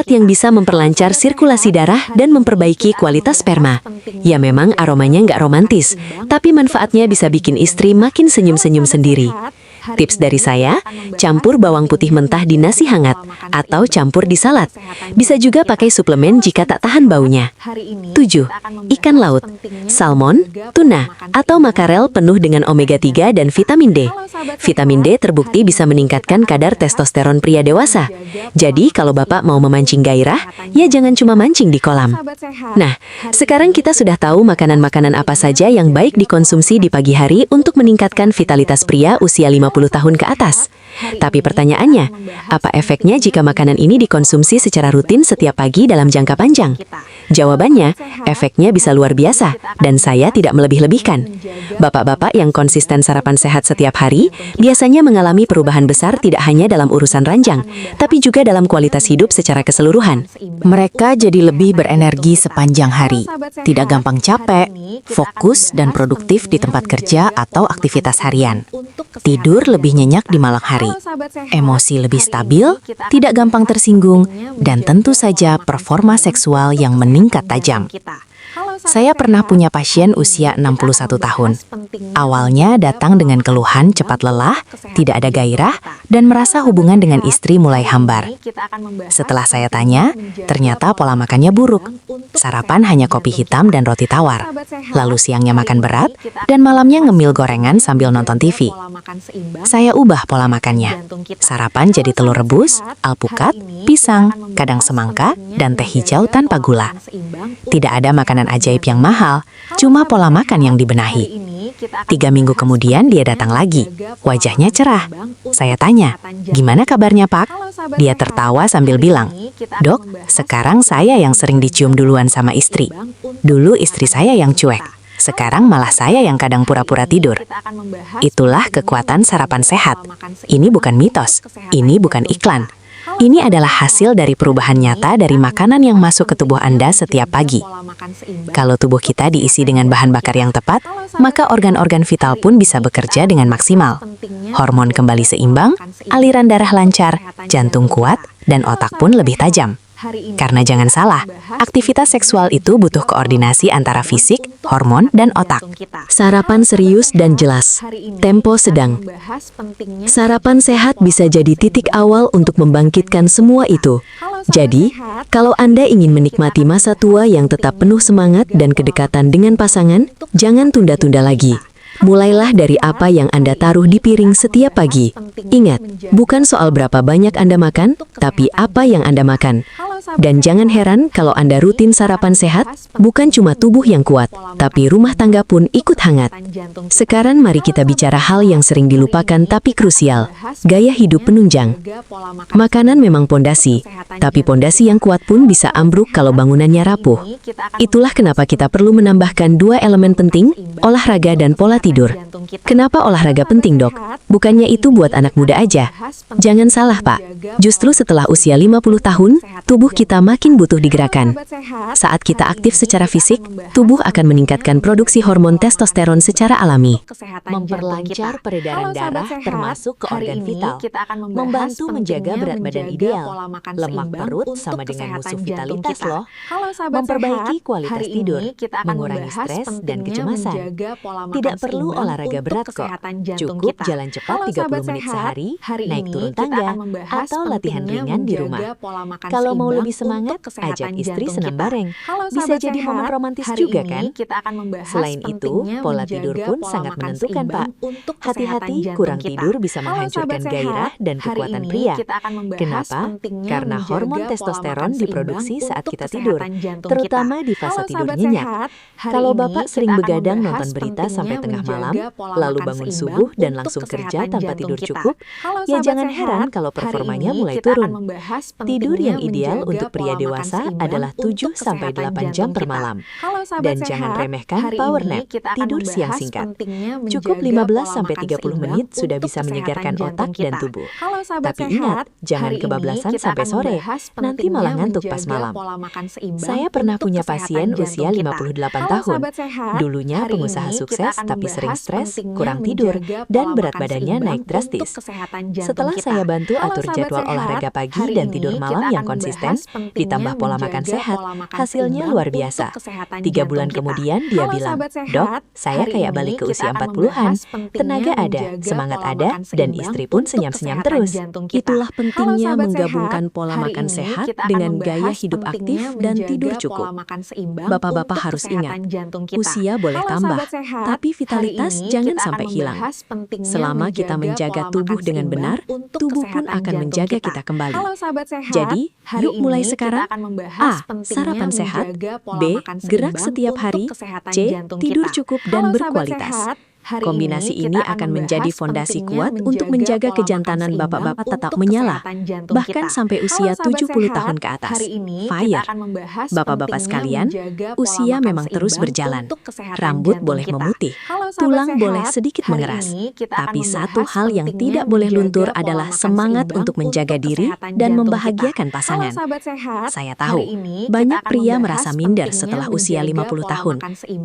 karbohidrat yang bisa memperlancar sirkulasi darah dan memperbaiki kualitas sperma. Ya memang aromanya nggak romantis, tapi manfaatnya bisa bikin istri makin senyum-senyum sendiri. Tips dari saya, campur bawang putih mentah di nasi hangat atau campur di salad. Bisa juga pakai suplemen jika tak tahan baunya. 7. Ikan laut, salmon, tuna, atau makarel penuh dengan omega 3 dan vitamin D. Vitamin D terbukti bisa meningkatkan kadar testosteron pria dewasa. Jadi kalau Bapak mau memancing gairah, ya jangan cuma mancing di kolam. Nah, sekarang kita sudah tahu makanan-makanan apa saja yang baik dikonsumsi di pagi hari untuk meningkatkan vitalitas pria usia 50 50 tahun ke atas. Tapi pertanyaannya, apa efeknya jika makanan ini dikonsumsi secara rutin setiap pagi dalam jangka panjang? Jawabannya, efeknya bisa luar biasa, dan saya tidak melebih-lebihkan. Bapak-bapak yang konsisten sarapan sehat setiap hari biasanya mengalami perubahan besar tidak hanya dalam urusan ranjang, tapi juga dalam kualitas hidup secara keseluruhan. Mereka jadi lebih berenergi sepanjang hari, tidak gampang capek, fokus dan produktif di tempat kerja atau aktivitas harian. Tidur lebih nyenyak di malam hari, emosi lebih stabil, tidak gampang tersinggung, dan tentu saja performa seksual yang meningkat tajam. Saya pernah punya pasien usia 61 tahun. Awalnya datang dengan keluhan cepat lelah, tidak ada gairah, dan merasa hubungan dengan istri mulai hambar. Setelah saya tanya, ternyata pola makannya buruk. Sarapan hanya kopi hitam dan roti tawar. Lalu siangnya makan berat, dan malamnya ngemil gorengan sambil nonton TV. Saya ubah pola makannya. Sarapan jadi telur rebus, alpukat, pisang, kadang semangka, dan teh hijau tanpa gula. Tidak ada makanan ajaib yang mahal, cuma pola makan yang dibenahi. 3 minggu kemudian dia datang lagi. Wajahnya cerah. Saya tanya, "Gimana kabarnya, Pak?" Dia tertawa sambil bilang, "Dok, sekarang saya yang sering dicium duluan sama istri. Dulu istri saya yang cuek. Sekarang malah saya yang kadang pura-pura tidur." Itulah kekuatan sarapan sehat. Ini bukan mitos, ini bukan iklan. Ini adalah hasil dari perubahan nyata dari makanan yang masuk ke tubuh Anda setiap pagi. Kalau tubuh kita diisi dengan bahan bakar yang tepat, maka organ-organ vital pun bisa bekerja dengan maksimal. Hormon kembali seimbang, aliran darah lancar, jantung kuat, dan otak pun lebih tajam. Karena jangan salah, aktivitas seksual itu butuh koordinasi antara fisik, hormon, dan otak. Sarapan serius dan jelas. Tempo sedang. Sarapan sehat bisa jadi titik awal untuk membangkitkan semua itu. Jadi, kalau Anda ingin menikmati masa tua yang tetap penuh semangat dan kedekatan dengan pasangan, jangan tunda-tunda lagi. Mulailah dari apa yang Anda taruh di piring setiap pagi. Ingat, bukan soal berapa banyak Anda makan, tapi apa yang Anda makan. Dan jangan heran kalau Anda rutin sarapan sehat, bukan cuma tubuh yang kuat, tapi rumah tangga pun ikut hangat. Sekarang mari kita bicara hal yang sering dilupakan tapi krusial, gaya hidup penunjang. Makanan memang pondasi, tapi pondasi yang kuat pun bisa ambruk kalau bangunannya rapuh. Itulah kenapa kita perlu menambahkan 2 elemen penting, olahraga dan pola tidur. Kenapa olahraga penting, Dok? Bukannya itu buat anak muda aja. Jangan salah, Pak. Justru setelah usia 50 tahun, tubuh kita makin butuh digerakkan. Saat kita aktif secara fisik, tubuh akan meningkatkan produksi hormon testosteron secara alami. Memperlancar peredaran darah termasuk ke organ vital, membantu menjaga berat badan ideal, lemak perut sama dengan musuh vitalitas loh, memperbaiki kualitas tidur, mengurangi stres dan kecemasan. Tidak perlu olahraga berat kok, cukup jalan cepat 30 menit sehari, naik turun tangga, atau latihan ringan di rumah. Kalau mau lebih semangat, ajak istri senam bareng. Bisa jadi momen romantis juga kan? Selain itu, pola tidur pun sangat menentukan, Pak. Hati-hati, kurang tidur bisa menghancurkan gairah dan kekuatan pria. Kenapa? Karena hormon testosteron diproduksi saat kita tidur, terutama di fase tidur nyenyak. Kalau Bapak sering begadang nonton berita sampai tengah malam, lalu bangun subuh dan langsung kerja tanpa tidur cukup, ya jangan heran kalau performanya mulai turun. Tidur yang ideal untuk pria dewasa adalah 7-8 jam per malam. Dan jangan remehkan power nap, tidur siang singkat. Cukup 15-30 menit sudah bisa menyegarkan otak dan tubuh. Tapi ingat, jangan kebablasan sampai sore, nanti malah ngantuk pas malam. Saya pernah punya pasien usia 58 tahun. Dulunya pengusaha sukses tapi sering stres, kurang tidur, dan berat badannya naik drastis. Setelah saya bantu atur jadwal olahraga pagi dan tidur malam yang konsisten, ditambah pola makan sehat, hasilnya luar biasa. 3 bulan kemudian dia bilang, "Dok, saya kayak balik ke usia 40-an. Tenaga ada, semangat ada, dan istri pun senyum-senyum terus." Itulah pentingnya menggabungkan pola makan sehat dengan gaya hidup aktif dan tidur cukup. Bapak-bapak harus ingat, usia boleh tambah, tapi vitalitas jangan sampai hilang. Selama kita menjaga tubuh dengan benar, tubuh pun akan menjaga kita kembali. Jadi, yuk mulai sekarang. A. Sarapan sehat. B. Gerak setiap hari. C. Tidur cukup dan berkualitas. Kombinasi ini akan menjadi fondasi kuat untuk menjaga kejantanan bapak-bapak tetap menyala, bahkan sampai usia 70 tahun ke atas. Fire. Bapak-bapak sekalian, usia memang terus berjalan. Rambut boleh memutih, tulang boleh sedikit mengeras. Tapi satu hal yang tidak boleh luntur adalah semangat untuk menjaga diri dan membahagiakan pasangan. Saya tahu, banyak pria merasa minder setelah usia 50 tahun,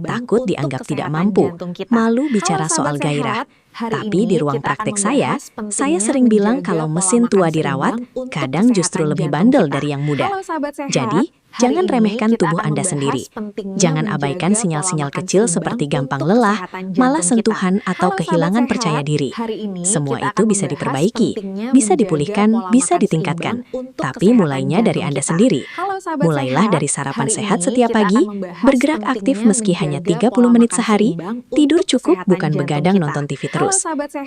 takut dianggap tidak mampu, malu bicara soal gairah. Tapi di ruang praktek saya sering bilang kalau mesin tua dirawat, kadang justru lebih bandel dari yang muda. Jadi, jangan remehkan tubuh Anda sendiri. Jangan abaikan sinyal-sinyal kecil seperti gampang lelah, malah sentuhan atau kehilangan percaya diri. Semua itu bisa diperbaiki, bisa dipulihkan, bisa ditingkatkan. Tapi mulainya dari Anda sendiri. Mulailah dari sarapan sehat setiap pagi, bergerak aktif meski hanya 30 menit sehari, tidur cukup bukan begadang nonton TV terus.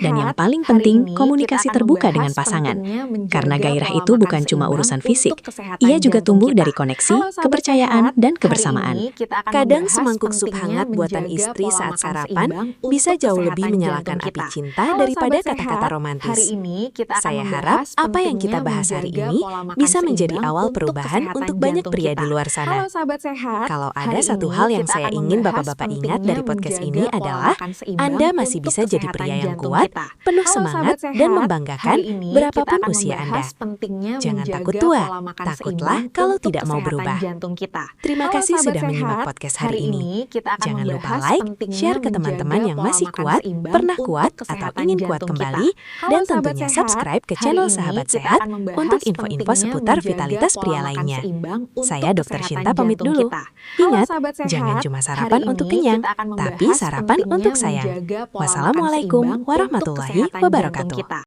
Dan yang paling penting, komunikasi terbuka dengan pasangan. Karena gairah itu bukan cuma urusan fisik, ia juga tumbuh dari koneksi, kepercayaan, dan kebersamaan. Kadang semangkuk sup hangat buatan istri saat sarapan bisa jauh lebih menyalakan api cinta daripada kata-kata romantis. Saya harap apa yang kita bahas hari ini bisa menjadi awal perubahan untuk banyak pria di luar sana. Kalau ada satu hal yang saya ingin bapak-bapak ingat dari podcast ini adalah Anda masih bisa jadi pria yang kuat, penuh semangat, dan membanggakan berapapun usia Anda. Jangan takut tua, takutlah kalau tidak mau berubah. Terima kasih sudah menyimak podcast hari ini. Jangan lupa like, share ke teman-teman yang masih kuat, pernah kuat, atau ingin kuat kembali, dan tentunya subscribe ke channel Sahabat Sehat untuk info-info seputar vitalitas pria lainnya. Saya Dr. Shinta pamit dulu. Ingat, jangan cuma sarapan untuk kenyang, tapi sarapan untuk sayang. Wassalamualaikum warahmatullahi wabarakatuh.